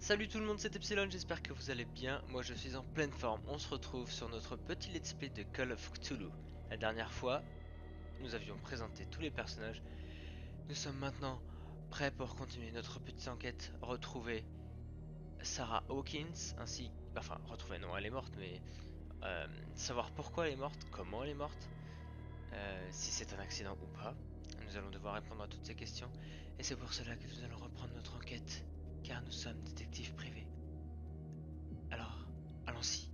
Salut tout le monde, c'est Epsilon, j'espère que vous allez bien. Moi je suis en pleine forme. On se retrouve sur notre petit let's play de Call of Cthulhu. La dernière fois, nous avions présenté tous les personnages. Nous sommes maintenant prêts pour continuer notre petite enquête, retrouver Sarah Hawkins, ainsi... Enfin, retrouver, non, elle est morte, mais... savoir pourquoi elle est morte, comment elle est morte, si c'est un accident ou pas. Nous allons devoir répondre à toutes ces questions. Et c'est pour cela que nous allons reprendre notre enquête, car nous sommes détectives privés. Alors, allons-y,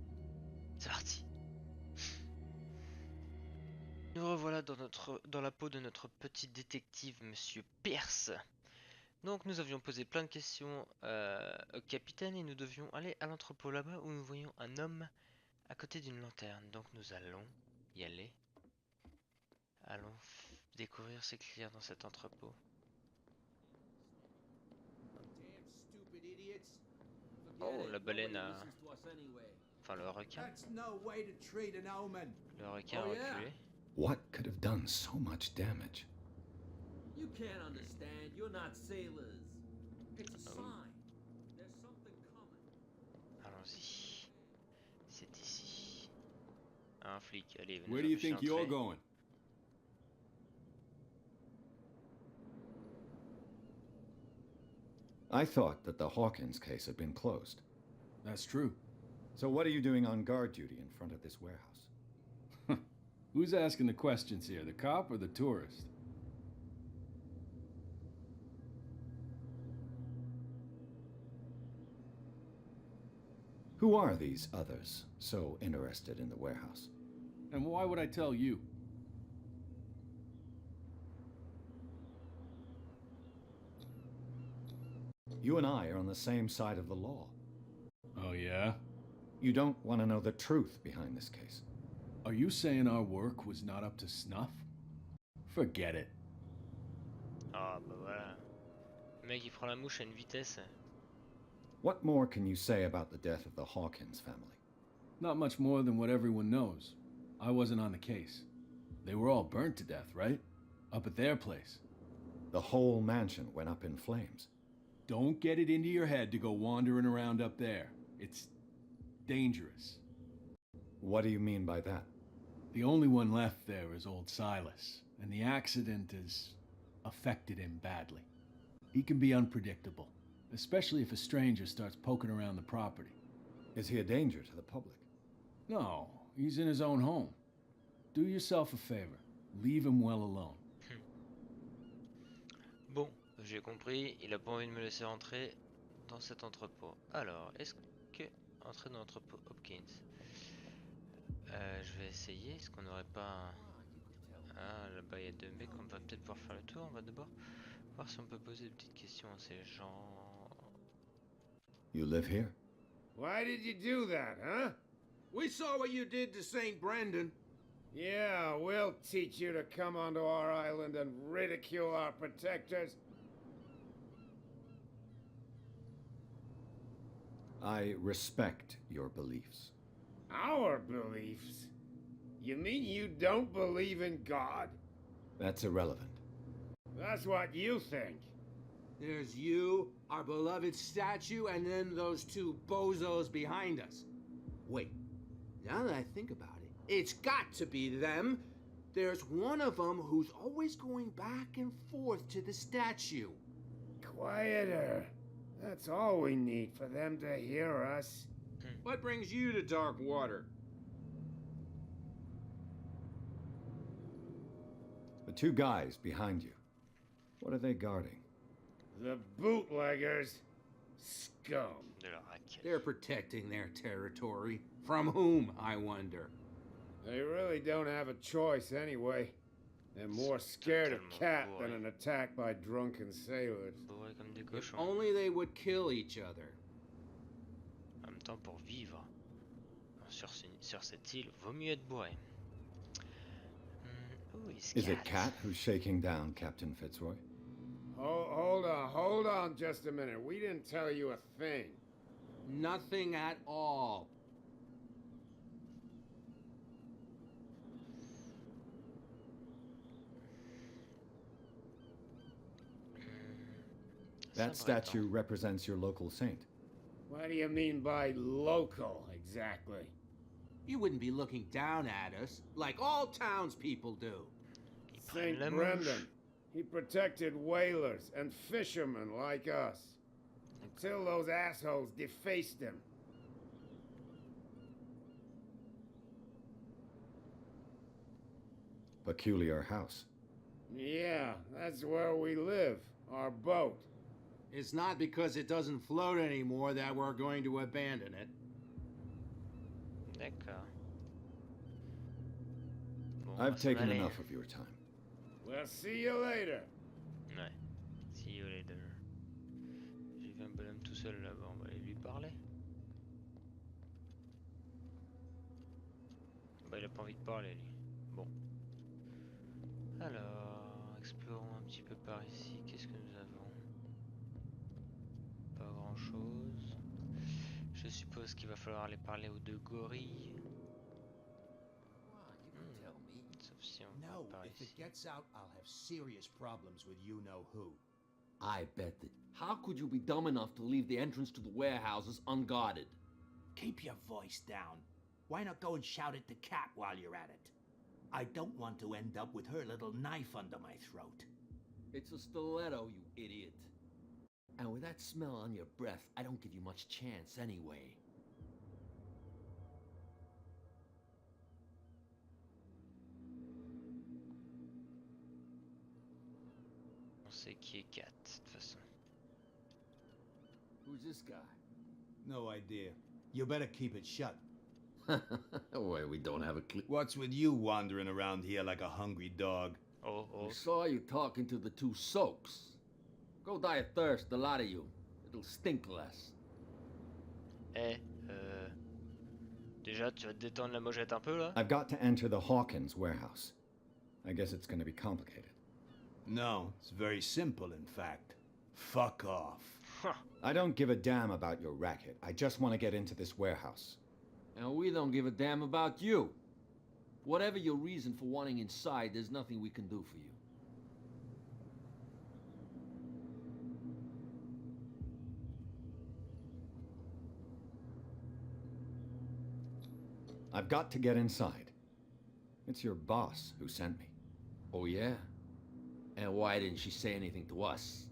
c'est parti. Nous revoilà dans la peau de notre petit détective, Monsieur Pierce. Donc nous avions posé plein de questions au capitaine et nous devions aller à l'entrepôt là-bas où nous voyons un homme à côté d'une lanterne. Donc nous allons y aller. Allons découvrir ce qu'il y a dans cet entrepôt. Oh, la baleine a... Enfin, le requin. Le requin a reculé. What could have done so much damage? You can't understand. You're not sailors. It's a sign. There's something coming. Allons-y. C'est ici. Un flic, allez, venez. Where do you think you're going? I thought that the Hawkins case had been closed. That's true. So what are you doing on guard duty in front of this warehouse? Who's asking the questions here, the cop or the tourist? Who are these others so interested in the warehouse? And why would I tell you? You and I are on the same side of the law. Oh, yeah? You don't want to know the truth behind this case. Are you saying our work was not up to snuff? Forget it. Ah bah voilà. Le mec il prend la mouche à une vitesse. What more can you say about the death of the Hawkins family? Not much more than what everyone knows. I wasn't on the case. They were all burnt to death, right? Up at their place. The whole mansion went up in flames. Don't get it into your head to go wandering around up there. It's dangerous. What do you mean by that? The only one left there is old Silas, and the accident has affected him badly. He can be unpredictable, especially if a stranger starts poking around the property. Is he a danger to the public? No, he's in his own home. Do yourself a favor. Leave him well alone. Bon, j'ai compris, il a pas envie de me laisser entrer dans cet entrepôt. Alors, est-ce que entrer dans l'entrepôt Hopkins, je vais essayer. Est-ce qu'on n'aurait pas un... Ah, là-bas il y a deux mecs, on va peut-être pouvoir faire le tour. On va d'abord voir si on peut poser des petites questions à ces gens. You live here? Why did you do that, huh? We saw what you did to St. Brendan. Yeah, we'll teach you to come onto our island and ridicule our protectors. I respect your beliefs. Our beliefs? You mean you don't believe in God? That's irrelevant. That's what you think. There's you, our beloved statue, and then those two bozos behind us. Wait, now that I think about it, it's got to be them. There's one of them who's always going back and forth to the statue. Quieter. That's all we need for them to hear us. What brings you to dark water? The two guys behind you. What are they guarding? The bootleggers. Scum. De la raquette. They're protecting their territory. From whom, I wonder? They really don't have a choice anyway. They're more scared of cat than an attack by drunken sailors. Bourré comme des If cochons. only they would kill each other. En même temps, pour vivre sur cette île, vaut mieux être bourré. Is it Cat who's shaking down Captain Fitzroy? Hold on just a minute. We didn't tell you a thing. Nothing at all. That statue represents your local saint. What do you mean by local, exactly? You wouldn't be looking down at us like all townspeople do. St. Brendan. He protected whalers and fishermen like us. Until those assholes defaced him. Peculiar house. Yeah, that's where we live. Our boat. It's not because it doesn't float anymore that we're going to abandon it. D'accord. Bon, I've taken enough of your time. We'll see you later. Ouais. See you later. J'ai vu un bonhomme tout seul là-bas, on va aller lui parler. Bah il a pas envie de parler lui. Bon. Alors, explorons un petit peu par ici. Qu'est-ce que nous avons? Pas grand chose. Je suppose qu'il va falloir aller parler aux deux gorilles. Sauf si on No, part if ici. it gets out, I'll have serious problems with you-know-who. I bet that. How could you be dumb enough to leave the entrance to the warehouses unguarded? Keep your voice down. Why not go and shout at the cat while you're at it? I don't want to end up with her little knife under my throat. It's a stiletto, you idiot. And with that smell on your breath, I don't give you much chance anyway. On sait qui est Kat, de toute façon. Who's this guy? No idea. You better keep it shut. Why, we don't have a clue. What's with you wandering around here like a hungry dog? Oh, oh. We saw you talking to the two soaks. Go die of thirst, the lot of you. It'll stink less. Eh, déjà, tu vas te détendre la mojette un peu là? I've got to enter the Hawkins warehouse. I guess it's going to be complicated. No, it's very simple, in fact. Fuck off. I don't give a damn about your racket. I just want to get into this warehouse. And we don't give a damn about you. Whatever your reason for wanting inside, there's nothing we can do for you. I've got to get inside. It's your boss who sent me. Oh, yeah? And why didn't she say anything to us?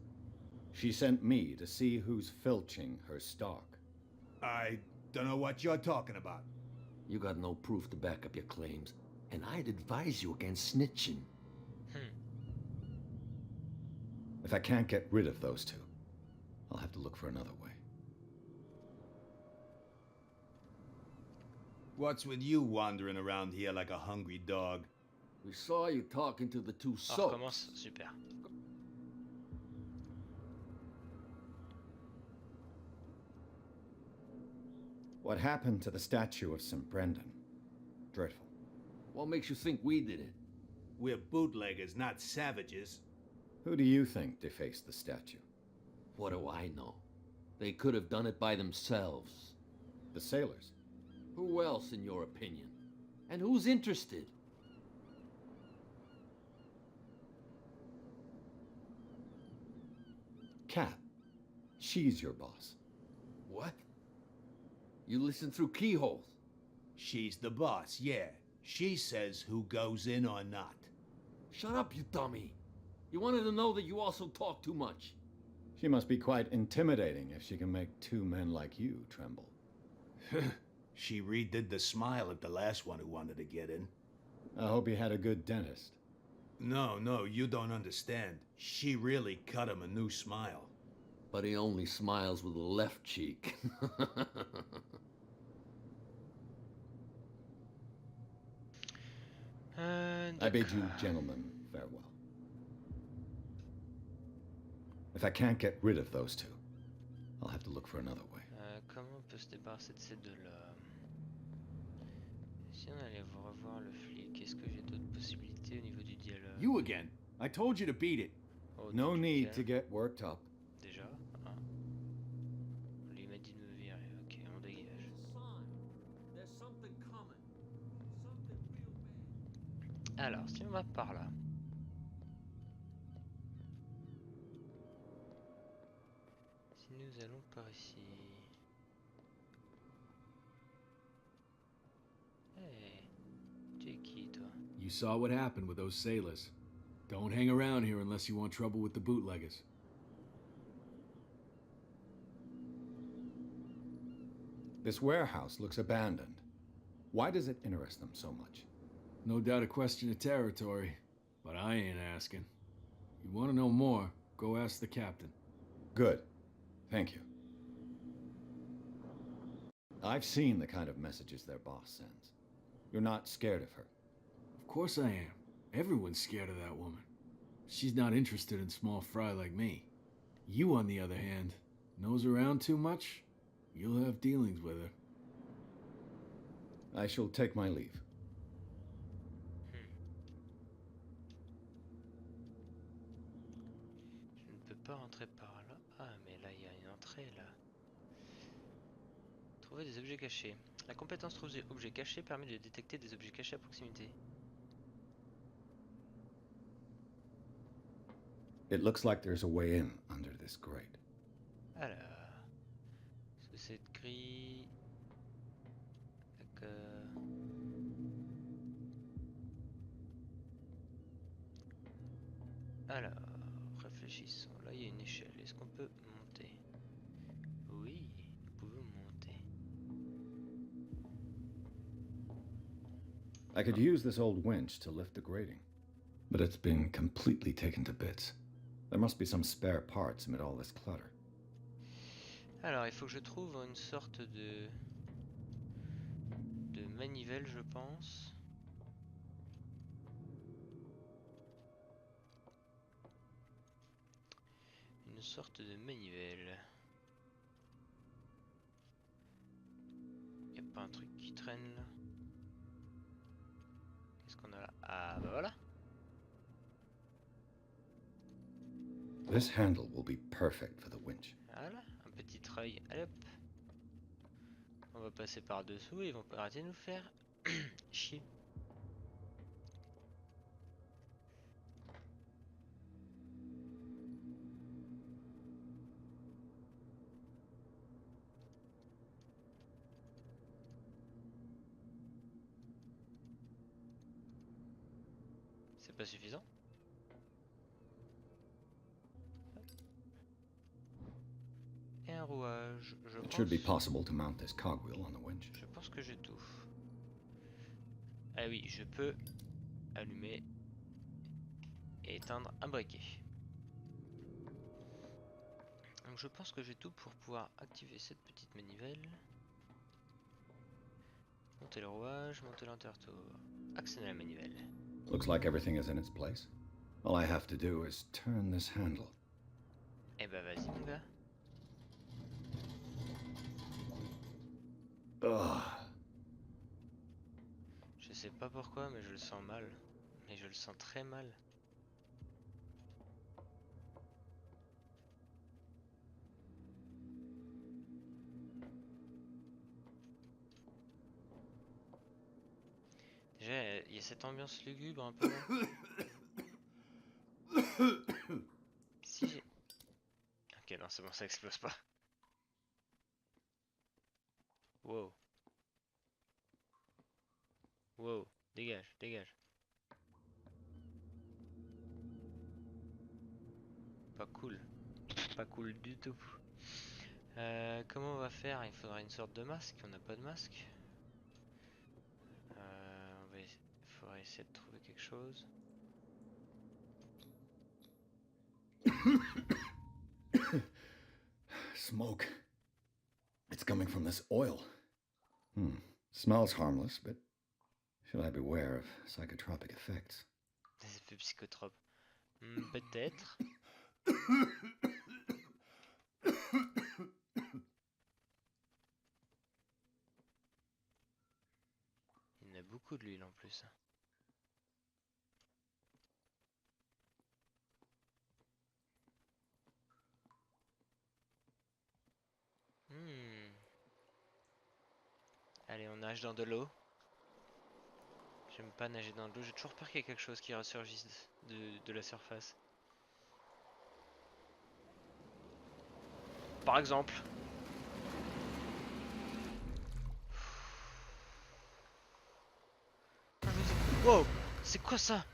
She sent me to see who's filching her stock. I don't know what you're talking about. You got no proof to back up your claims, and I'd advise you against snitching. If I can't get rid of those two, I'll have to look for another way. What's with you wandering around here like a hungry dog? We saw you talking to the two On soaks. recommence, super. What happened to the statue of St. Brendan? Dreadful. What makes you think we did it? We're bootleggers, not savages. Who do you think defaced the statue? What do I know? They could have done it by themselves. The sailors? Who else, in your opinion? And who's interested? Kat. She's your boss. What? You listen through keyholes. She's the boss, yeah. She says who goes in or not. Shut up, you dummy. You wanted to know that you also talk too much. She must be quite intimidating if she can make two men like you tremble. She redid the smile at the last one who wanted to get in. I hope he had a good dentist. No, you don't understand. She really cut him a new smile. But he only smiles with the left cheek. I bid you gentlemen farewell. If I can't get rid of those two, I'll have to look for another way. Comment on peut se débarrasser de ces deux-là? Si on allait revoir le flic, est-ce que j'ai d'autres possibilités au niveau du dialogue? You again. I told you to beat it. Oh, No donc, need ok. to get worked up. Déjà, hein. Lui m'a dit de me virer, ok, on dégage. Alors, si on va par là. Si nous allons par ici. You saw what happened with those sailors. Don't hang around here unless you want trouble with the bootleggers. This warehouse looks abandoned. Why does it interest them so much? No doubt a question of territory, but I ain't asking. You want to know more, go ask the captain. Good. Thank you. I've seen the kind of messages their boss sends. You're not scared of her. Of course I am. Everyone's scared of that woman. She's not interested in small fry like me. You, on the other hand, nose around too much, you'll have dealings with her. I shall take my leave. Je ne peux pas rentrer par là. Ah, mais là, il y a une entrée, là. Trouver des objets cachés. La compétence trouver des objets cachés permet de détecter des objets cachés à proximité. It looks like there's a way in under this grate. Alors... Est-ce que c'est gris? D'accord... Alors, réfléchissons. Là, il y a une échelle. Est-ce qu'on peut monter? Oui, nous pouvons monter. I could use this old winch to lift the grating, but it's been completely taken to bits. There must be some spare parts amid all this clutter. Alors, il faut que je trouve une sorte de manivelle, je pense. Une sorte de manivelle. Y a pas un truc qui traîne là? Qu'est-ce qu'on a là? Ah bah voilà. This handle will be perfect for the winch. Voilà, un petit treuil. Allez hop. On va passer par dessous et ils vont pas arrêter de nous faire chier. C'est pas suffisant? Et un rouage, It should be possible to mount this cogwheel on the winch. je pense que j'ai tout. Ah oui, je peux allumer et éteindre un briquet. Donc je pense que j'ai tout pour pouvoir activer cette petite manivelle. Monter le rouage, monter l'intertour. Actionner la manivelle. Looks like everything is in its place. All I have to do is turn this handle. Eh bah vas-y mon gars. Ugh. Je sais pas pourquoi mais je le sens mal. Mais je le sens très mal. Déjà il y a cette ambiance lugubre un peu là. Si j'ai... Ok non c'est bon ça explose pas. Wow. Wow, dégage, dégage. Pas cool. Pas cool du tout. Comment on va faire? Il faudra une sorte de masque. On n'a pas de masque. Il faudra essayer de trouver quelque chose. Smoke. It's coming from this oil. Smells harmless, but should I beware of psychotropic effects? Des effets psychotropes. Peut-être. Il y en a beaucoup de l'huile en plus. Allez, on nage dans de l'eau. J'aime pas nager dans de l'eau. J'ai toujours peur qu'il y ait quelque chose qui ressurgisse de la surface. Par exemple. Wow! C'est quoi ça?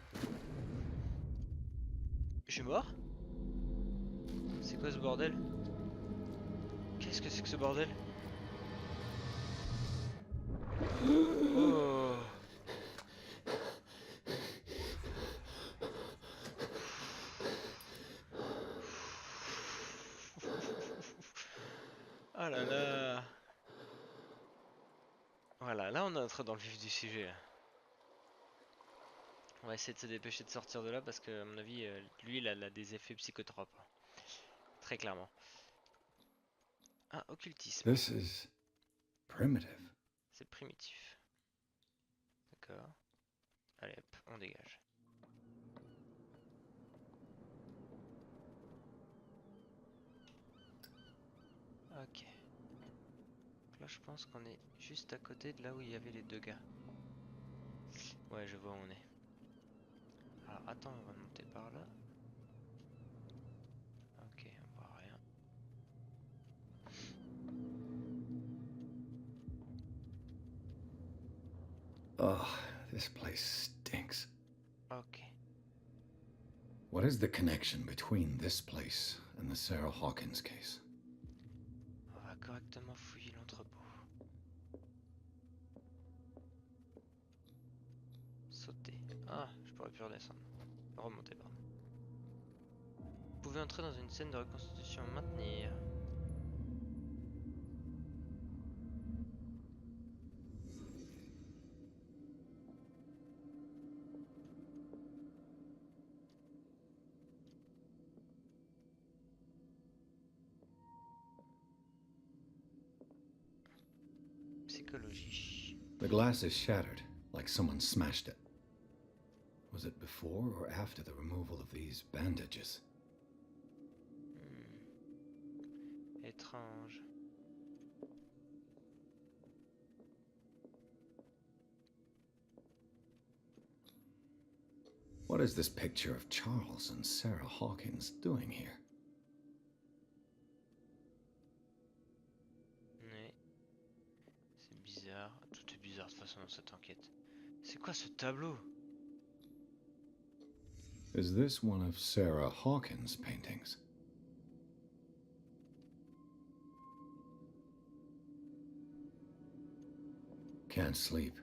Je suis mort? C'est quoi ce bordel? Qu'est-ce que c'est que ce bordel? Oh. Oh là là. Voilà, là on est entré dans le vif du sujet. On va essayer de se dépêcher de sortir de là parce que à mon avis, lui il a des effets psychotropes. Très clairement. Ah, occultisme. This is primitive. C'est primitif. D'accord. Allez hop, on dégage. Ok. Donc là je pense qu'on est juste à côté de là où il y avait les deux gars. Ouais, je vois où on est. Alors attends, on va monter par là. Ok, on voit rien. Oh, this place stinks. Ok. What is the connection between this place and the Sarah Hawkins case? On va correctement fouiller l'entrepôt. Sauter. Ah, je pourrais plus redescendre. Remonter, pardon. Vous pouvez entrer dans une scène de reconstitution. Maintenir. Psychologie. The glass is shattered, like someone smashed it. Was it before or after the removal of these bandages? Étrange. What is this picture of Charles and Sarah Hawkins doing here? Ouais. C'est bizarre. Tout est bizarre de toute façon dans cette enquête. C'est quoi ce tableau? Is this one of Sarah Hawkins' paintings? Can't sleep.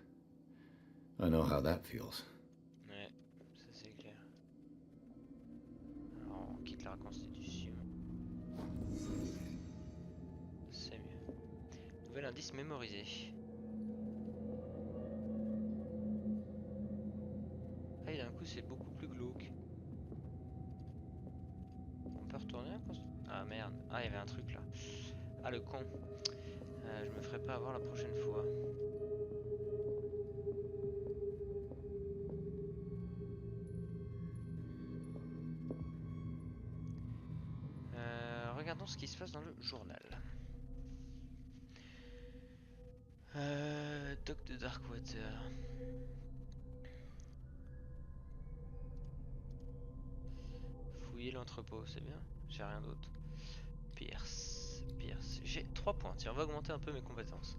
I know how that feels. Ouais, ça c'est clair. Alors on quitte la reconstitution. C'est mieux. Nouvel indice mémorisé. Ah, et d'un coup c'est beaucoup plus glauque. On peut retourner la reconstitution? Ah merde. Ah, il y avait un truc là. Ah le con. Je me ferai pas avoir la prochaine fois. Regardons ce qui se passe dans le journal. Doc de Darkwater. Fouiller l'entrepôt, c'est bien. J'ai rien d'autre. Pierce. J'ai 3 points. Tiens, on va augmenter un peu mes compétences.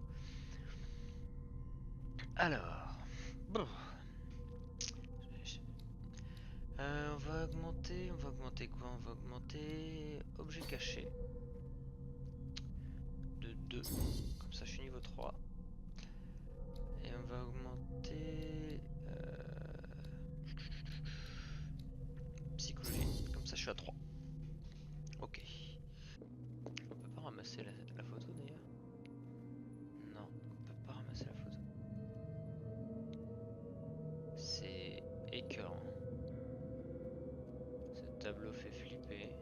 Alors. Bon. On va augmenter quoi? On va augmenter objet caché de 2, comme ça je suis niveau 3. Et on va augmenter psychologie, comme ça je suis à 3. Ok. On peut pas ramasser la photo d'ailleurs? Non, on peut pas ramasser la photo. C'est écœurant. Tableau fait flipper.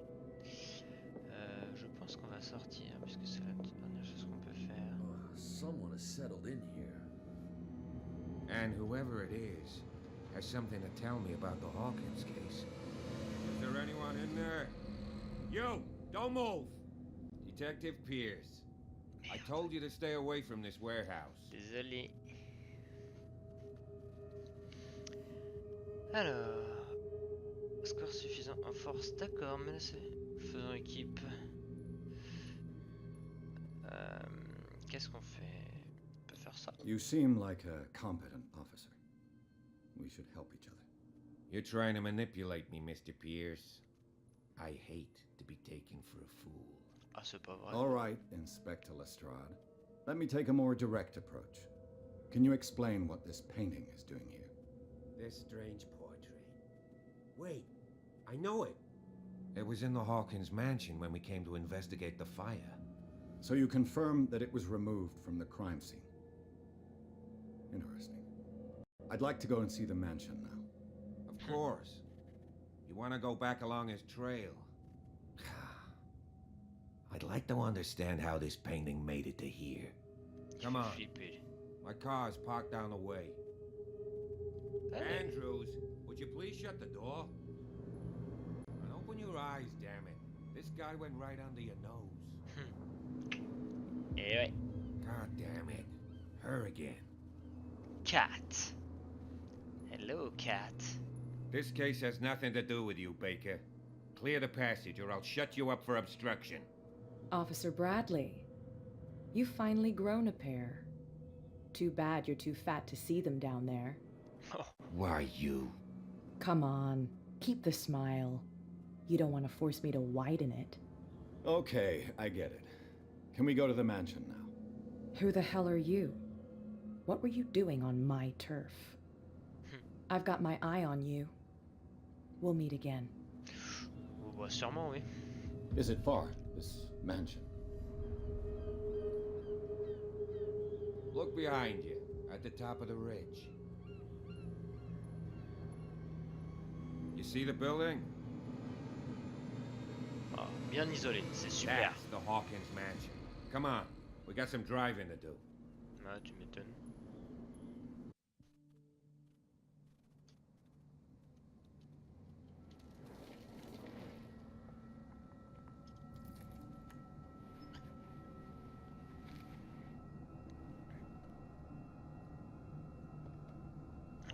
Je pense qu'on va sortir puisque c'est la dernière chose qu'on peut faire. Someone has settled in here. And whoever it is has something to tell me about the Hawkins case. Is there anyone in there? You! Don't move! Detective Pierce. I told you to stay away from this warehouse. Désolé. Alors... Score suffisant en force, d'accord, mais là c'est... Faisons équipe. Qu'est-ce qu'on fait? On peut faire ça. You seem like a competent officer. We should help each other. You're trying to manipulate me, Mr. Pierce. I hate to be taken for a fool. Ah, c'est pas vrai. All right, Inspector Lestrade. Let me take a more direct approach. Can you explain what this painting is doing here? This strange portrait. Wait, I know it. It was in the Hawkins mansion when we came to investigate the fire. So you confirm that it was removed from the crime scene. Interesting. I'd like to go and see the mansion now. Of course. You want to go back along his trail? I'd like to understand how this painting made it to here. Come on. My car's parked down the way. Andrews, would you please shut the door? And open your eyes, damn it. This guy went right under your nose. Eh ouais. God damn it. Her again. Cat. Hello, cat. This case has nothing to do with you, Baker. Clear the passage or I'll shut you up for obstruction. Officer Bradley, you've finally grown a pair. Too bad you're too fat to see them down there. Why you? Come on, keep the smile. You don't want to force me to widen it. Okay, I get it. Can we go to the mansion now? Who the hell are you? What were you doing on my turf? I've got my eye on you. We'll meet again. Bah, sûrement, oui. Is it far, this mansion? Look behind you, at the top of the ridge. You see the building? Ah, bien isolé, c'est super. That's the Hawkins mansion. Come on, we got some driving to do. Ah, tu m'étonnes.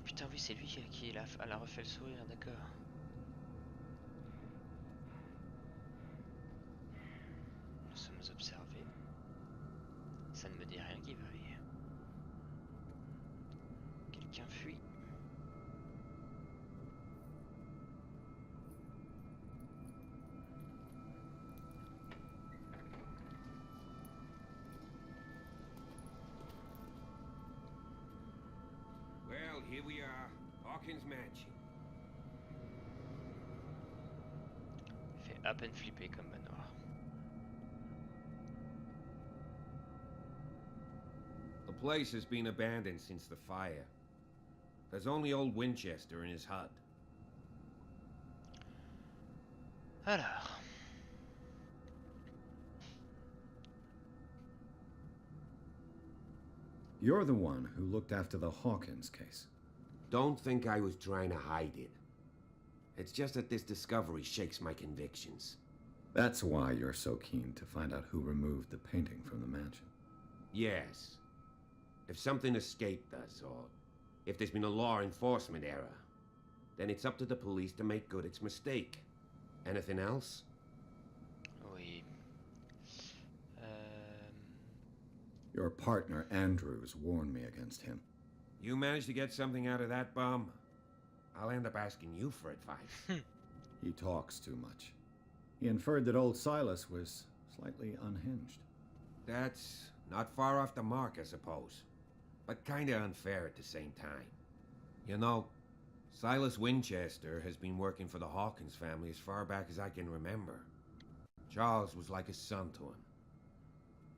Putain, oui, c'est lui qui elle a refait le sourire, d'accord. Nous sommes observés. Ça ne me dit rien qui vaille. Quelqu'un fuit. Well, here we are, Hawkins mansion. Fait à peine flipper comme manoir. The place has been abandoned since the fire. There's only old Winchester in his hut. Alors. You're the one who looked after the Hawkins case. Don't think I was trying to hide it. It's just that this discovery shakes my convictions. That's why you're so keen to find out who removed the painting from the mansion. Yes. If something escaped us, or if there's been a law enforcement error, then it's up to the police to make good its mistake. Anything else? Oui. Your partner, Andrews, warned me against him. You managed to get something out of that bum? I'll end up asking you for advice. He talks too much. He inferred that old Silas was slightly unhinged. That's not far off the mark, I suppose. But kinda unfair at the same time. You know, Silas Winchester has been working for the Hawkins family as far back as I can remember. Charles was like a son to him.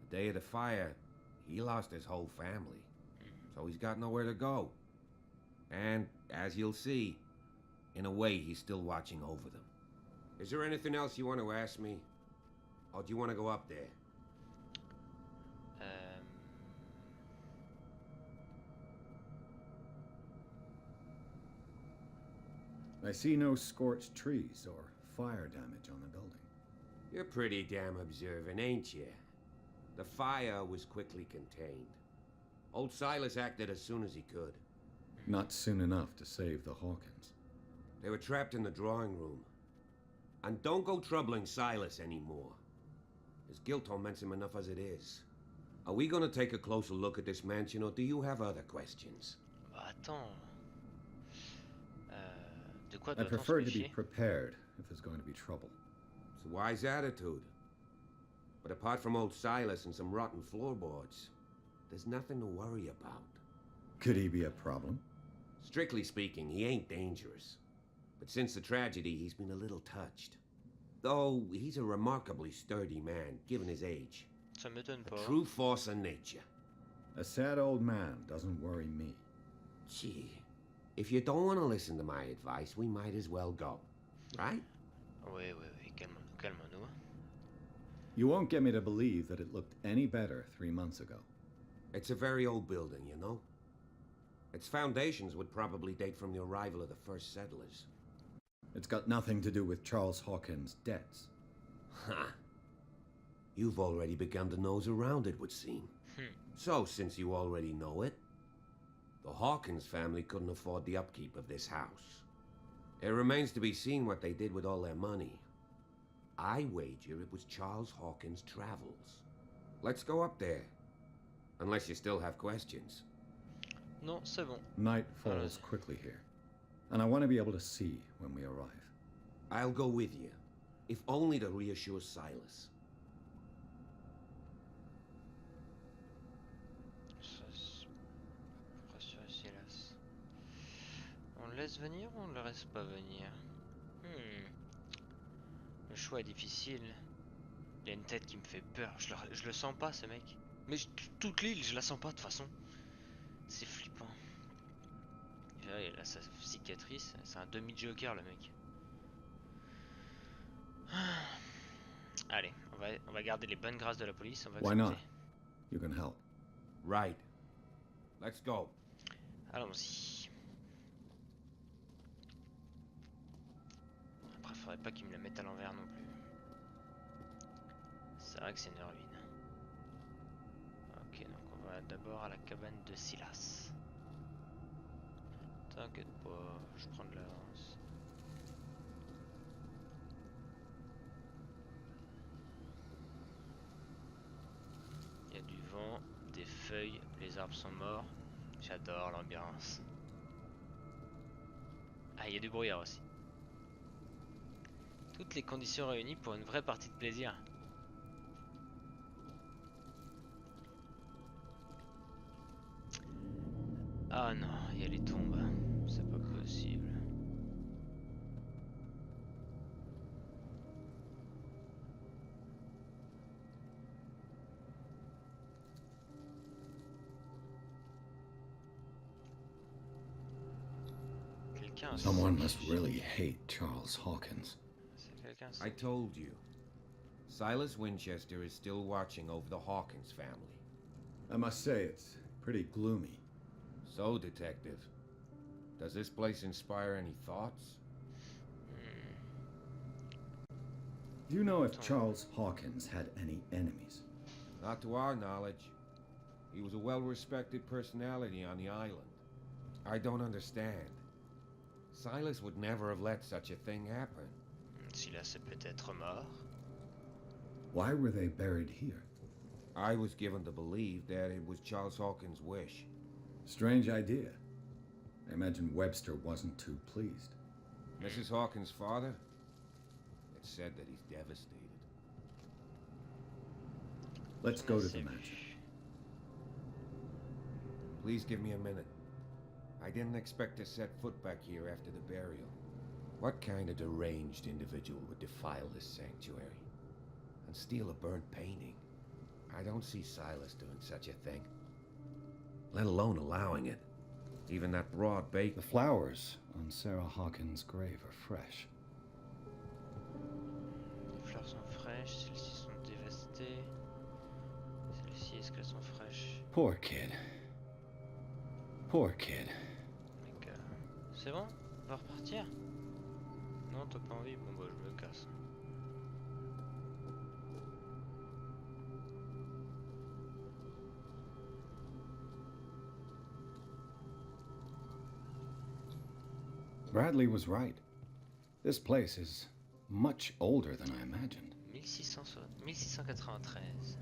The day of the fire, he lost his whole family. So he's got nowhere to go. And, as you'll see, in a way he's still watching over them. Is there anything else you want to ask me? Or do you want to go up there? I see no scorched trees or fire damage on the building. You're pretty damn observant, ain't you? The fire was quickly contained. Old Silas acted as soon as he could. Not soon enough to save the Hawkins. They were trapped in the drawing room. And don't go troubling Silas anymore. His guilt torments him enough as it is. Are we gonna take a closer look at this mansion, or do you have other questions? Attends. De quoi I doit-on se prefer to be méfier? prepared if there's going to be trouble. It's a wise attitude. But apart from old Silas and some rotten floorboards, there's nothing to worry about. Could he be a problem? Strictly speaking, he ain't dangerous. But since the tragedy, he's been a little touched. Though he's a remarkably sturdy man, given his age. Ça m'étonne A pas. true force of nature. A sad old man doesn't worry me. Gee, if you don't want to listen to my advice, we might as well go. Right? Oui, oui, oui, calmons-nous, calmons-nous. You won't get me to believe that it looked any better 3 months ago. It's a very old building, you know? Its foundations would probably date from the arrival of the first settlers. It's got nothing to do with Charles Hawkins' debts. Ha! You've already begun to nose around, it would seem. So, since you already know it, the Hawkins family couldn't afford the upkeep of this house. It remains to be seen what they did with all their money. I wager it was Charles Hawkins' travels. Let's go up there. Unless you still have questions. Non, c'est bon. Night falls quickly here, and I want to be able to see when we arrive. I'll go with you, if only to reassure Silas. On le laisse venir ou on le laisse pas venir? Le choix est difficile. Il a une tête qui me fait peur. Je le sens pas, ce mec. Mais toute l'île, je la sens pas de toute façon. C'est flippant. Il a sa cicatrice. C'est un demi-joker, le mec. Allez, on va garder les bonnes grâces de la police. On va Why not? accepter. You can help. Right. Let's go. Allons-y. Après, faudrait pas qu'il me la mette à l'envers non plus. C'est vrai que c'est une ruine. Ok, donc on va d'abord à la cabane de Silas. T'inquiète pas, je prends de l'avance. Il y a du vent, des feuilles, les arbres sont morts. J'adore l'ambiance. Ah, il y a du brouillard aussi. Toutes les conditions réunies pour une vraie partie de plaisir. Ah non, il y a les tombes. C'est pas possible. Quelqu'un a Someone senti- must really hate Charles Hawkins. C'est quelqu'un I told you. Silas Winchester is still watching over the Hawkins family. I must say, it's pretty gloomy. So, Detective, does this place inspire any thoughts? Do you know if Charles Hawkins had any enemies? Not to our knowledge. He was a well-respected personality on the island. I don't understand. Silas would never have let such a thing happen. Silas est peut-être mort. Why were they buried here? I was given to believe that it was Charles Hawkins' wish. Strange idea. I imagine Webster wasn't too pleased. Mrs. Hawkins' father? It's said that he's devastated. Let's go to the mansion. Please give me a minute. I didn't expect to set foot back here after the burial. What kind of deranged individual would defile this sanctuary and steal a burnt painting? I don't see Silas doing such a thing, let alone allowing it. Even that broad bake. The flowers on Sarah Hawkins' grave are fresh. Les fleurs sont fraîches, celles-ci sont dévastées. Celles-ci, est-ce qu'elles sont fraîches? Poor kid. Poor kid. Mec, c'est bon? On va repartir? Non, t'as pas envie? Bon bah je me casse. Bradley was right. This place is much older than I imagined. 1693.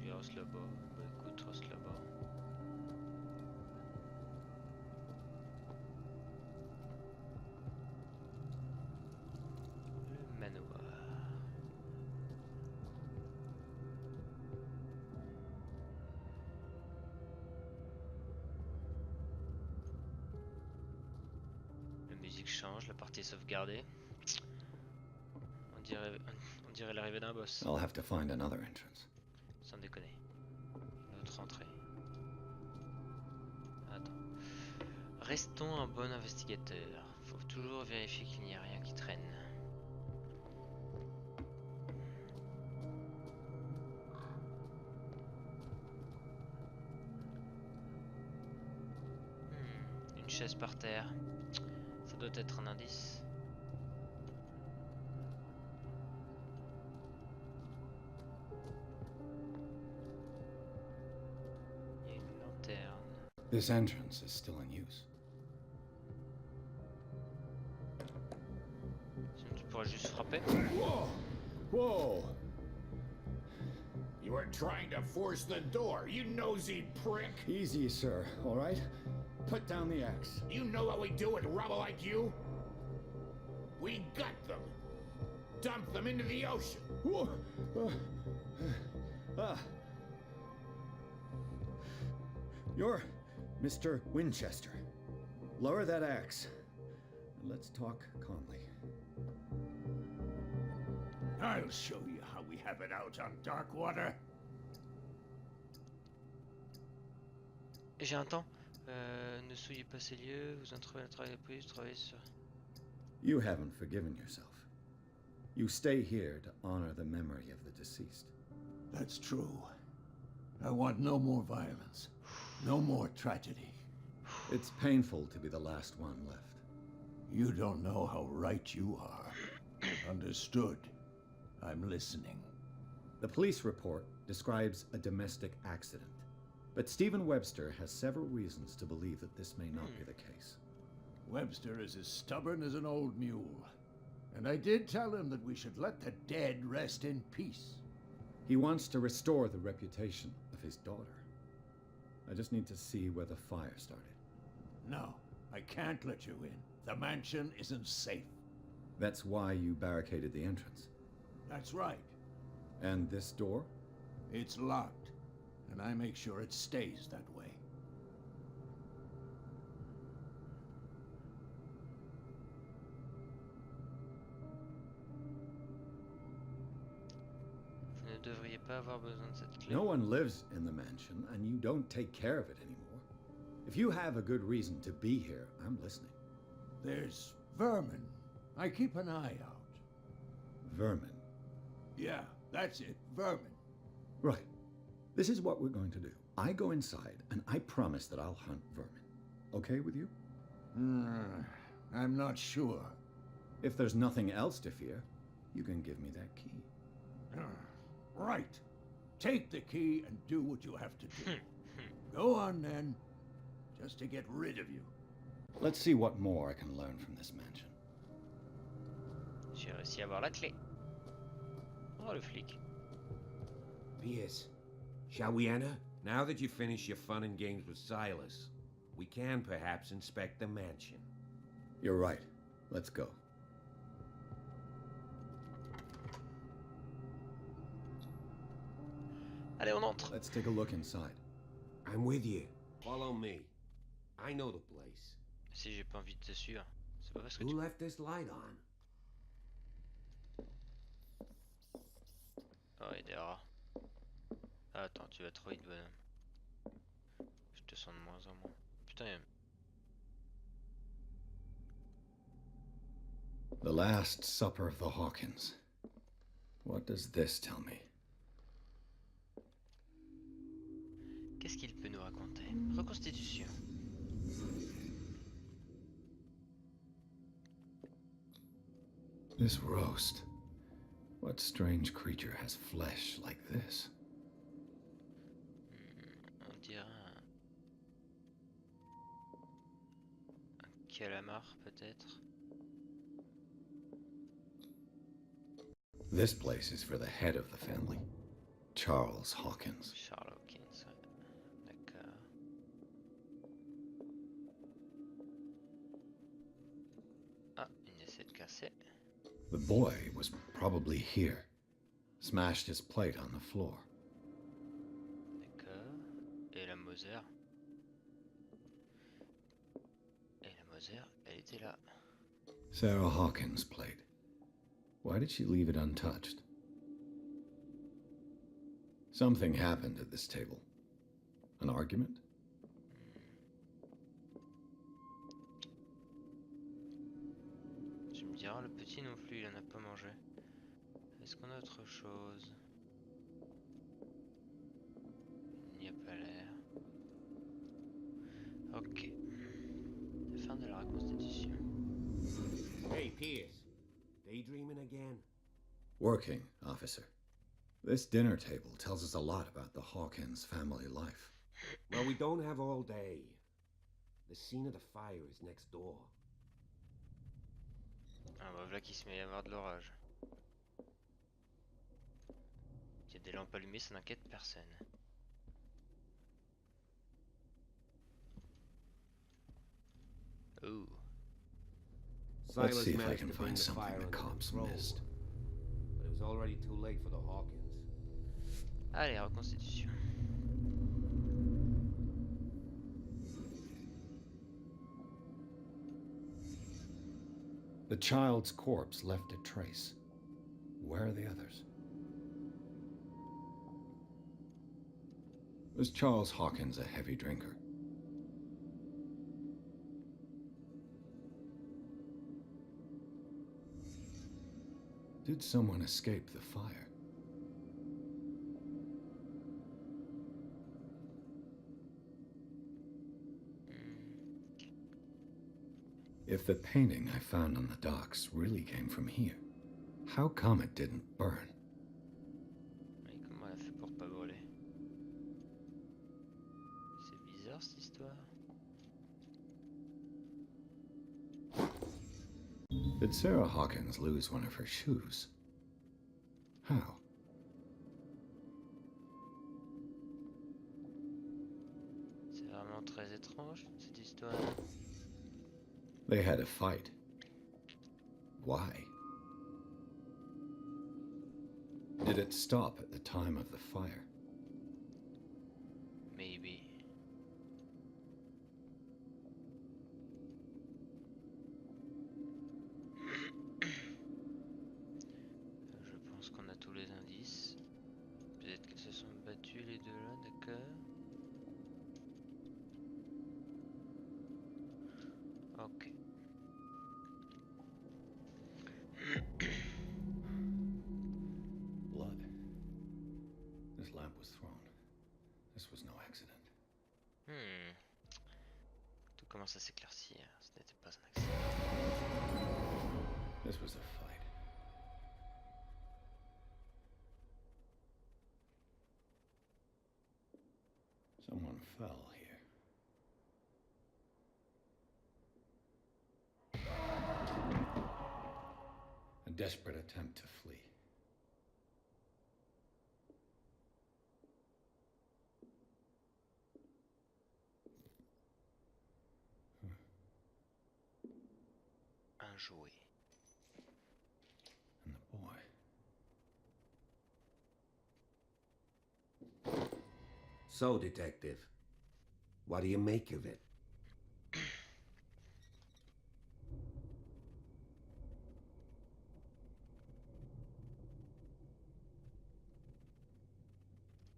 Il reste là-bas. Bah écoute, reste là-bas. change, la partie est sauvegardée. On dirait l'arrivée d'un boss. I'll have to find another entrance. Sans déconner. Notre entrée. Attends. Restons un bon investigateur. Faut toujours vérifier qu'il n'y a rien qui traîne. Une chaise par terre. Ça doit être un indice. Il y a une lanterne. This entrance is still in use. Sinon tu pourrais juste frapper. Whoa! Whoa! You were trying to force the door, you nosy prick! Easy, sir, all right? Put down the axe. You know what we do with rubble like you? We gut them. Dump them into the ocean. Whoa! Ah. You're Mr. Winchester. Lower that axe. Let's talk calmly. I'll show you how we have it out on dark water. J'ai un temps. Ne souillez pas ces lieux, vous entrez le travail de police, travaillez sur... You haven't forgiven yourself. You stay here to honor the memory of the deceased. That's true. I want no more violence. No more tragedy. It's painful to be the last one left. You don't know how right you are. Understood. I'm listening. The police report describes a domestic accident, but Stephen Webster has several reasons to believe that this may not be the case. Webster is as stubborn as an old mule. And I did tell him that we should let the dead rest in peace. He wants to restore the reputation of his daughter. I just need to see where the fire started. No, I can't let you in. The mansion isn't safe. That's why you barricaded the entrance. That's right. And this door? It's locked, and I make sure it stays that way. Vous ne devriez pas avoir besoin de cette clé. No one lives in the mansion, and you don't take care of it anymore. If you have a good reason to be here, I'm listening. There's vermin. I keep an eye out. Vermin. Yeah, that's it. Vermin. Right. This is what we're going to do. I go inside, and I promise that I'll hunt vermin. Okay with you? I'm not sure. If there's nothing else to fear, you can give me that key. Right. Take the key and do what you have to do. Go on, then. Just to get rid of you. Let's see what more I can learn from this mansion. J'ai réussi à avoir la clé. Oh, le flic. P.S. Shall we enter? Now that you've finished your fun and games with Silas, we can perhaps inspect the mansion. You're right. Let's go. Allez, on entre. Let's take a look inside. I'm with you. Follow me. I know the place. Si j'ai pas envie de te suivre, c'est pas parce que Who tu... left this light on? Oh, il y a des rats. Ah, attends, tu vas trop vite, bonhomme. Je te sens de moins en moins. Putain, il y a... The Last Supper of the Hawkins. What does this tell me? Qu'est-ce qu'il peut nous raconter? Reconstitution. This roast. What strange creature has flesh like this? On dirait un calamar, peut-être. This place is for the head of the family, Charles Hawkins. Charles Hawkins, ouais. D'accord. Ah, une assiette cassée. The boy was probably here. Smashed his plate on the floor. D'accord. Et la Moser. Et la Moser, elle était là. Sarah Hawkins' plate. Why did she leave it untouched? Something happened at this table. An argument? Tu me diras, le petit non plus, il en a pas mangé. Est-ce qu'on a autre chose? Il n'y a pas l'air. Ok. Fin de la reconstitution. Hey, Pierce. Daydreaming again? Working, officer. This dinner table tells us a lot about the Hawkins family life. Well, we don't have all day. The scene of the fire is next door. Ah bah voilà qu'il se met à y avoir de l'orage. Il y a des lampes allumées, ça n'inquiète personne. Ooh. Let's Silas see if I managed can to bring find the something fire the under cops control, missed. but it was already too late for the Hawkins. Allez, reconstitution. The child's corpse left a trace. Where are the others? Was Charles Hawkins a heavy drinker? Did someone escape the fire? If the painting I found on the docks really came from here, how come it didn't burn? Mais comment elle a fait pour pas brûler? C'est bizarre cette histoire. Did Sarah Hawkins lose one of her shoes? How? C'est vraiment très étrange cette histoire. They had a fight. Why? Did it stop at the time of the fire? Maybe. Je pense qu'on a tous les indices. Peut-être qu'ils se sont battus les deux là, d'accord. Ok. Blood. This lamp was thrown. This was no accident. Tout commence à s'éclaircir. Ce n'était pas un accident. This was a fight. Someone fell here. A desperate attempt to flee. Un jouet. And the boy. So, Detective, what do you make of it?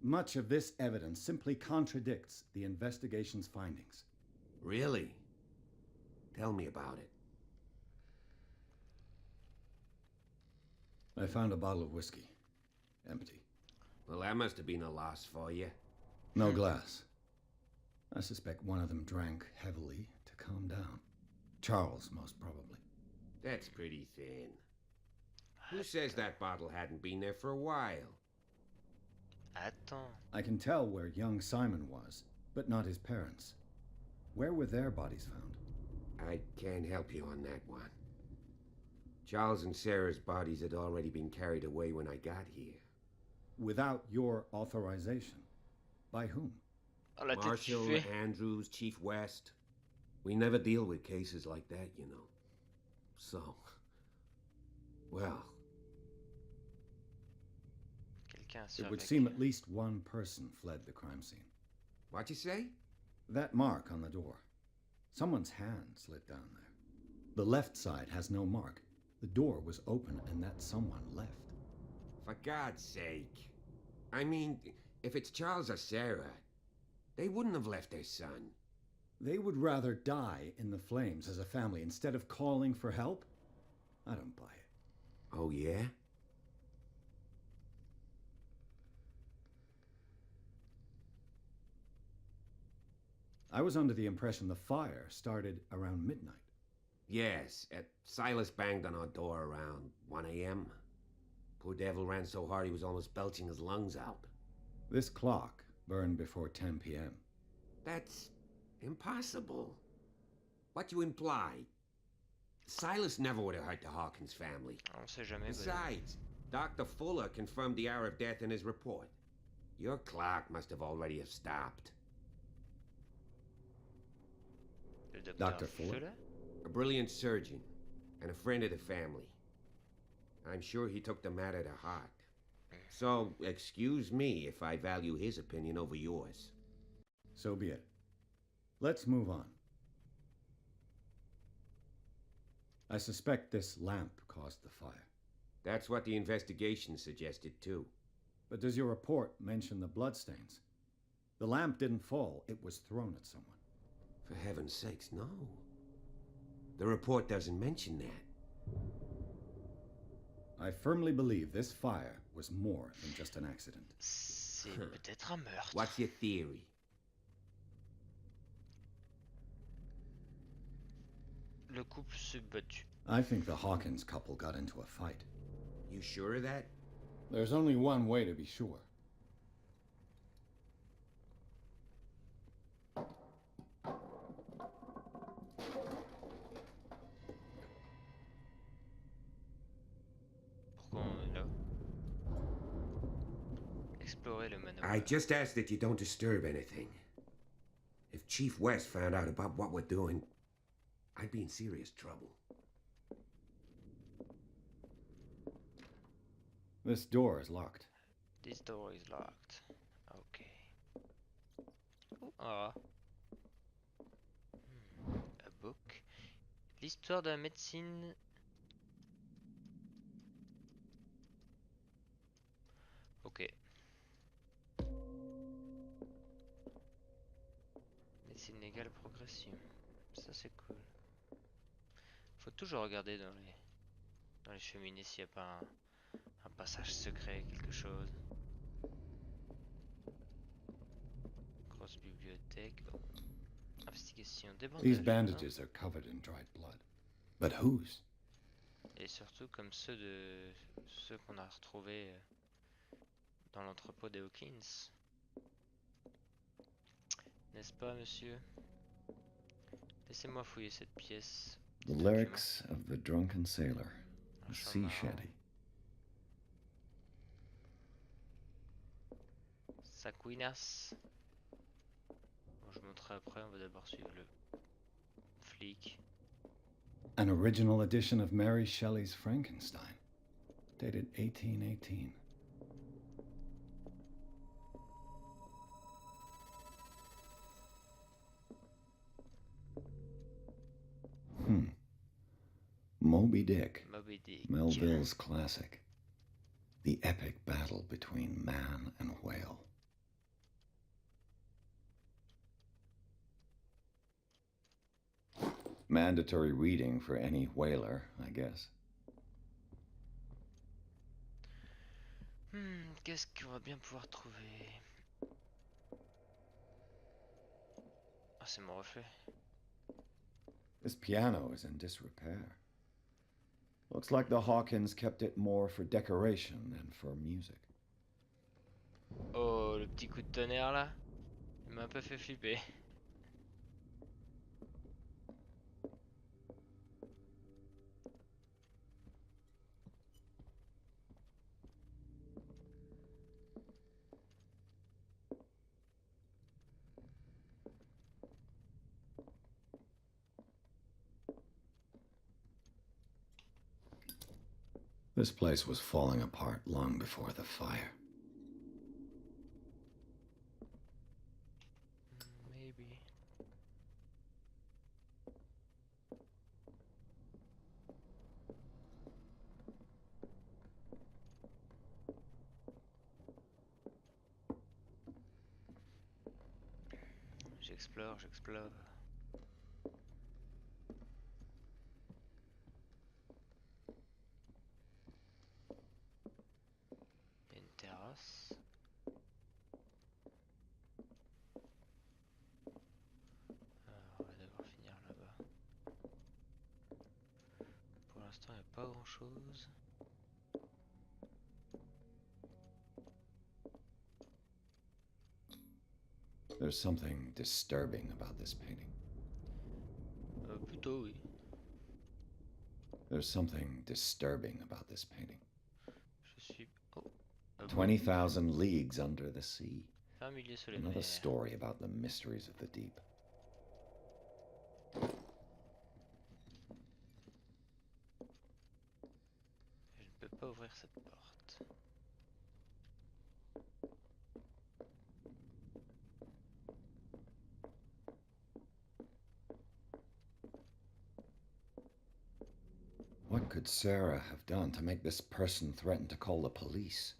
Much of this evidence simply contradicts the investigation's findings. Really? Tell me about it. I found a bottle of whiskey. Empty. Well, that must have been a loss for you. No glass. I suspect one of them drank heavily to calm down. Charles, most probably. That's pretty thin. Who says that bottle hadn't been there for a while? Attends. I can tell where young Simon was, but not his parents. Where were their bodies found? I can't help you on that one. Charles and Sarah's bodies had already been carried away when I got here. Without your authorization. By whom? Oh, la tête Marshall, fait. Andrews, Chief West. We never deal with cases like that, you know. So, well, Quelqu'un a It would survécu. seem at least one person fled the crime scene. what you say? That mark on the door. Someone's hand slid down there. The left side has no mark. The door was open and that someone left. For God's sake. I mean, if it's Charles or Sarah, they wouldn't have left their son. They would rather die in the flames as a family instead of calling for help? I don't buy it. Oh, yeah? I was under the impression the fire started around midnight. Yes, Silas banged on our door around 1 a.m. Poor devil ran so hard he was almost belching his lungs out. This clock burned before 10 p.m. That's impossible. What you imply? Silas never would have hurt the Hawkins family. On sait jamais. Besides, Dr. Fuller confirmed the hour of death in his report. Your clock must have already have stopped. Le Dr. Fuller? A brilliant surgeon and a friend of the family. I'm sure he took the matter to heart. So, excuse me if I value his opinion over yours. So be it. Let's move on. I suspect this lamp caused the fire. That's what the investigation suggested, too. But does your report mention the bloodstains? The lamp didn't fall, it was thrown at someone. For heaven's sakes, no. The report doesn't mention that. I firmly believe this fire was more than just an accident. C'est peut-être un meurtre. What's your theory? Le couple s'est battu. I think the Hawkins couple got into a fight. You sure of that? There's only one way to be sure. Pourquoi on est là? Explorer le manoir. I just ask that you don't disturb anything. If Chief West found out about what we're doing, I'd be in serious trouble. This door is locked. This door is locked. Okay. Ah. A book. L'histoire de la médecine. Ok. Médecine légale progression. Ça c'est cool. Faut toujours regarder dans les cheminées s'il n'y a pas un passage secret, quelque chose. Grosse bibliothèque. Oh. Investigation des bandages. These bandages are covered in dried blood. But whose? Et surtout comme ceux qu'on a retrouvés dans l'entrepôt des Hawkins. N'est-ce pas, monsieur? Laissez-moi fouiller cette pièce. The lyrics of the drunken sailor. A sea shanty. Saquinas. Bon, je montrerai après, on va d'abord suivre le flic. An original edition of Mary Shelley's Frankenstein, dated 1818. Moby Dick. Moby Dick. Melville's classic. The epic battle between man and whale. Mandatory reading for any whaler, I guess. Qu'est-ce qu'on va bien pouvoir trouver? Ah, c'est mon reflet. This piano is in disrepair. Looks like the Hawkins kept it more for decoration than for music. Oh, le petit coup de tonnerre là, il m'a un peu fait flipper. This place was falling apart long before the fire. Maybe. J'explore, j'explore. Il y a une terrasse. Alors, on va d'abord finir là-bas. Pour l'instant, il n'y a pas grand-chose. There's something disturbing about this painting. Plutôt oui. There's something disturbing about this painting. Je suis... Oh. 20,000 leagues under the sea. Un milieu sous les Another mers. story about the mysteries of the deep. Je ne peux pas ouvrir cette porte. What could Sarah have done to make this person threaten to call the police?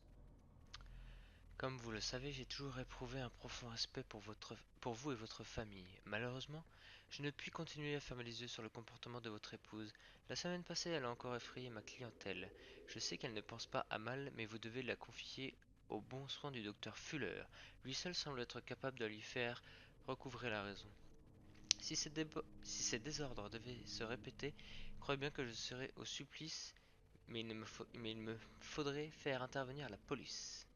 Comme vous le savez, j'ai toujours éprouvé un profond respect pour vous et votre famille. Malheureusement, je ne puis continuer à fermer les yeux sur le comportement de votre épouse. La semaine passée, elle a encore effrayé ma clientèle. Je sais qu'elle ne pense pas à mal, mais vous devez la confier aux bons soins du docteur Fuller. Lui seul semble être capable de lui faire recouvrer la raison. Si ces désordres devaient se répéter, croyez bien que je serais au supplice, mais il me faudrait faire intervenir la police.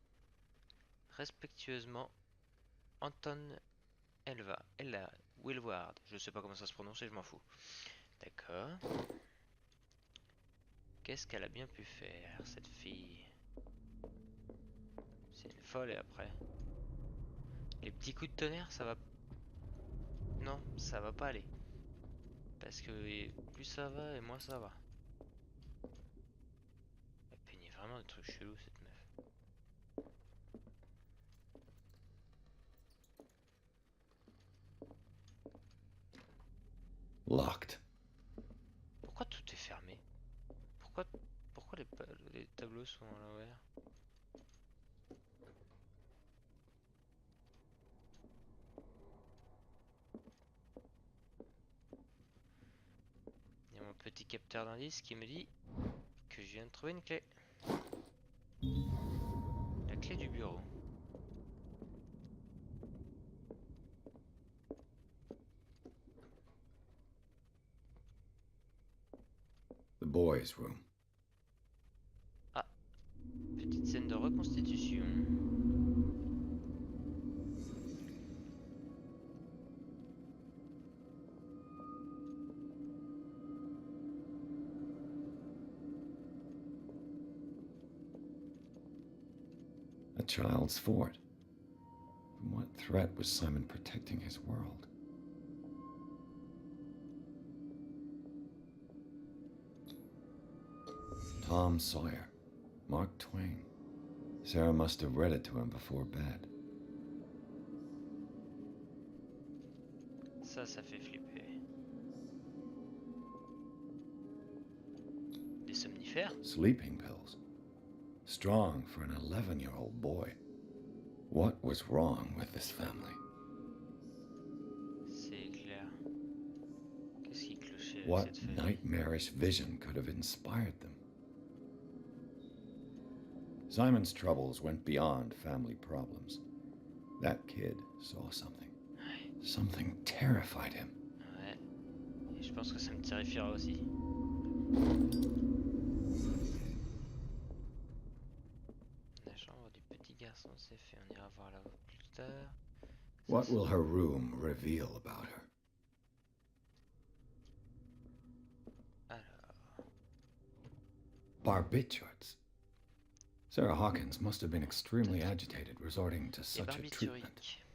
Respectueusement, Anton Ella Willward. Je sais pas comment ça se prononce et je m'en fous. D'accord. Qu'est-ce qu'elle a bien pu faire, cette fille? C'est une folle et après. Les petits coups de tonnerre, ça va... Non, ça va pas aller. Parce que plus ça va et moins ça va. Elle peignait vraiment des trucs chelous, cette meuf. Locked. Pourquoi tout est fermé? Pourquoi les tableaux sont à l'envers? Il y a mon petit capteur d'indice qui me dit que je viens de trouver une clé. La clé du bureau. The boys' room. Ah, petite scène de reconstitution. A child's fort. From what threat was Simon protecting his world? Tom Sawyer. Mark Twain. Sarah must have read it to him before bed. Ça fait flipper. Des somnifères? Sleeping pills. Strong for an 11-year-old boy. What was wrong with this family? C'est clair. Qu'est-ce qui clochait avec What cette famille? nightmarish vision could have inspired them? Simon's troubles went beyond family problems. That kid saw something. Ouais. Something terrified him. Ouais. Et je pense que ça me terrifiera aussi. La chambre du petit garçon, c'est fait. On ira voir là-haut plus tard. What will her room reveal about her? Alors, Barbiturates. Sarah Hawkins must have been extremely agitated resorting to des such a treatment. barbituriques.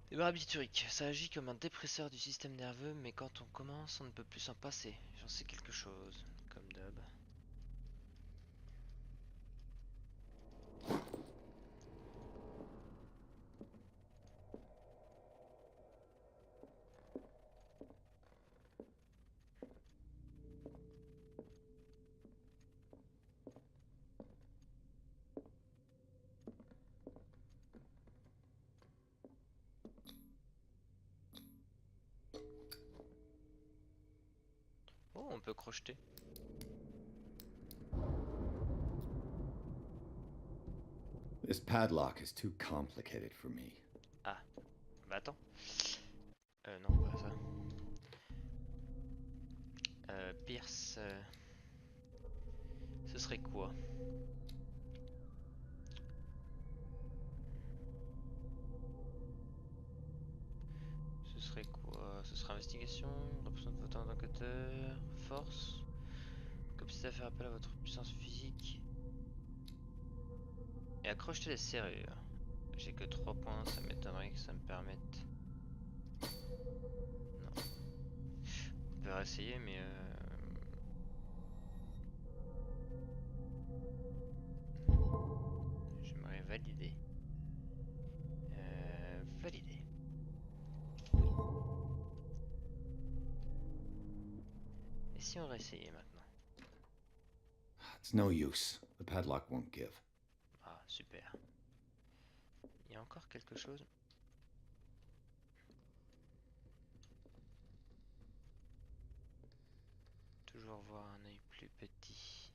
Les barbituriques, ça agit comme un dépresseur du système nerveux, mais quand on commence, on ne peut plus s'en passer. J'en sais quelque chose, comme d'hab. peut crocheter. This padlock is too complicated for me. Ah, bah attends. Non, pas ça. Pierce. Ce serait quoi? Ce serait quoi? Ce serait investigation, représente votre enquêteur, force. Comme si ça fait appel à votre puissance physique. Et accrocher les serrures. J'ai que 3 points, ça m'étonnerait que ça me permette. Non. On peut essayer, mais j'aimerais valider. Valider. Et si on réessayait maintenant? It's no use. The padlock won't give. Ah, super. Il y a encore quelque chose? Toujours voir un œil plus petit.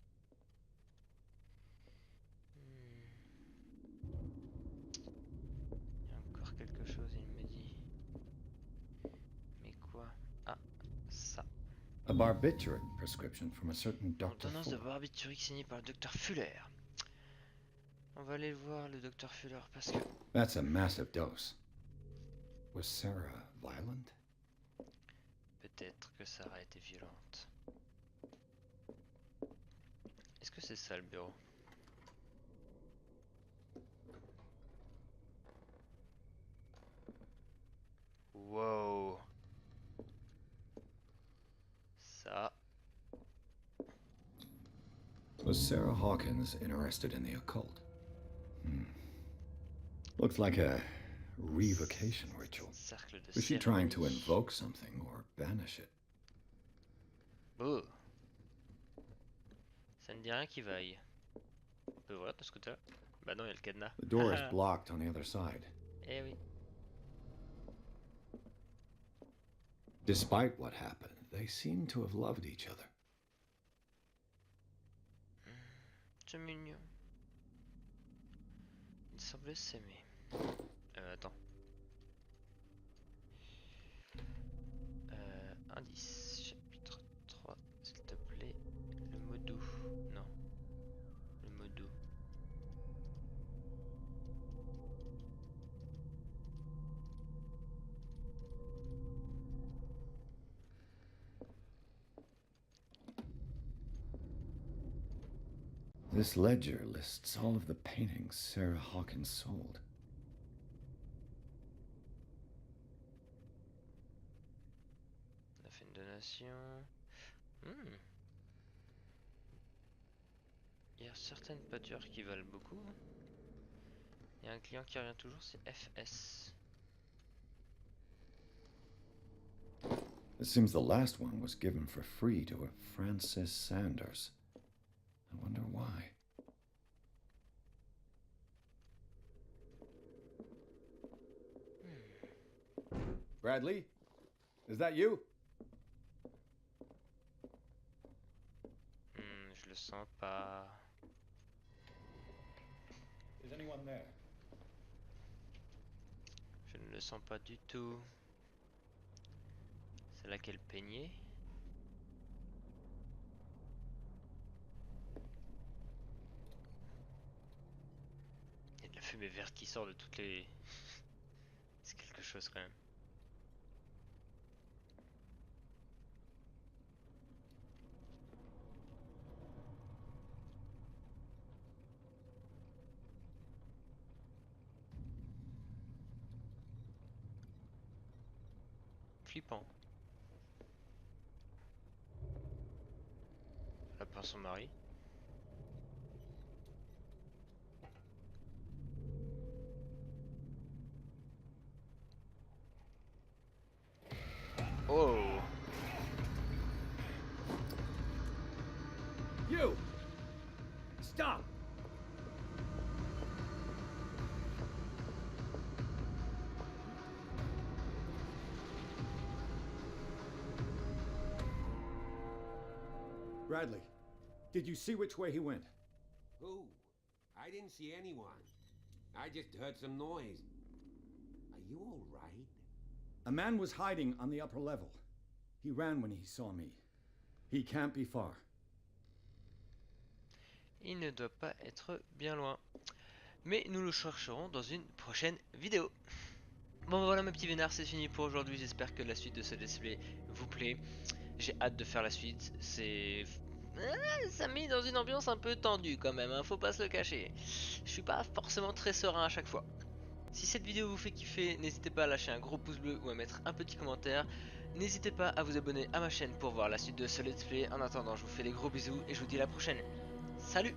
Il y a encore quelque chose, il me dit. Mais quoi? Ah, ça. A barbituric prescription from a certain Dr. Ordonnance de Fuller. barbiturique signée par le docteur Fuller. On va aller voir le docteur Fuller parce que... That's a massive dose. Was Sarah violent? Peut-être que Sarah était violente. Est-ce que c'est ça le bureau? Wow. Ça. Was Sarah Hawkins interested in the occult? Looks like a revocation ritual. Cercle de Was she trying to cérémonie. invoke something or banish it? Oh. Ça ne dit rien qui vaille. On peut voir de ce côté-là? Bah non, il y a le cadenas. The door is blocked on the other side. Eh oui. Despite what happened, they seem to have loved each other. C'est mignon. Ils semblaient s'aimer. Attends. Indice, chapitre 3, s'il te plaît. Le mot doux. Non. Le mot doux. This ledger lists all of the paintings Sarah Hawkins sold. On a fait une donation. Il y a certaines peintures qui valent beaucoup. Il y a un client qui revient toujours, c'est FS. It seems the last one was given for free to a Francis Sanders. I wonder why. Bradley? Is that you? Je le sens pas. Is anyone there? Je ne le sens pas du tout. C'est là qu'elle peignait. Il y a de la fumée verte qui sort de toutes les... C'est quelque chose quand même. Flippant. Elle a peint son mari. Oh! You! Stop! Bradley, did you see which way he went? Who? I didn't see anyone. I just heard some noise. Are you all right? A man was hiding on the upper level. He ran when he saw me. He can't be far. Il ne doit pas être bien loin. Mais nous le chercherons dans une prochaine vidéo. Bon voilà mes petits vénards, c'est fini pour aujourd'hui. J'espère que la suite de ce let's play vous plaît. J'ai hâte de faire la suite. Ça me met dans une ambiance un peu tendue quand même, hein, faut pas se le cacher. Je suis pas forcément très serein à chaque fois. Si cette vidéo vous fait kiffer, n'hésitez pas à lâcher un gros pouce bleu ou à mettre un petit commentaire. N'hésitez pas à vous abonner à ma chaîne pour voir la suite de ce let's play. En attendant, je vous fais des gros bisous et je vous dis à la prochaine. Salut!